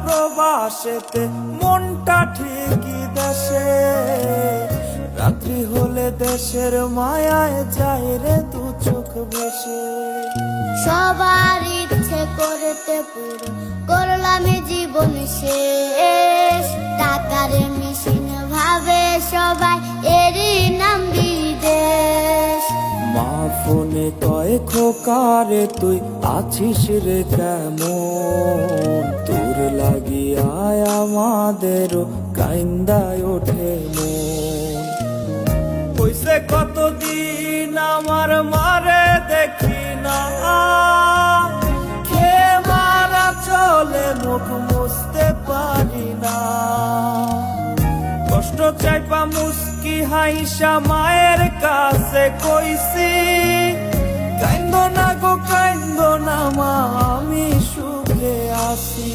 প্রবাসেতে মনটা ঠিকই দেশে, রাত্রি হলে দেশের মায়ায় যায় রে দু চোখ ভেসে। সবার ইচ্ছে করতে পুরো করলাম জীবন শেষ, টাকার মেশিন ভাবে সবাই এরই নাম বিদেশ। মা ফোনে কয় খোকারে তুই আছিস রে কেমন, তোর লাগিয়ায় আমাদেরও কাইন্দায় ওঠে মন। কইছে কতদিন আমার মারে দেখি না, খেয়ে মারা চলে মুখ মুছতে পারি না। কষ্ট চাইপা মুস্কি হাইসা মায়ের কাছে কইছি, কাইন্দ না গো কাইন্দ না মা, আমি সুখে আছি।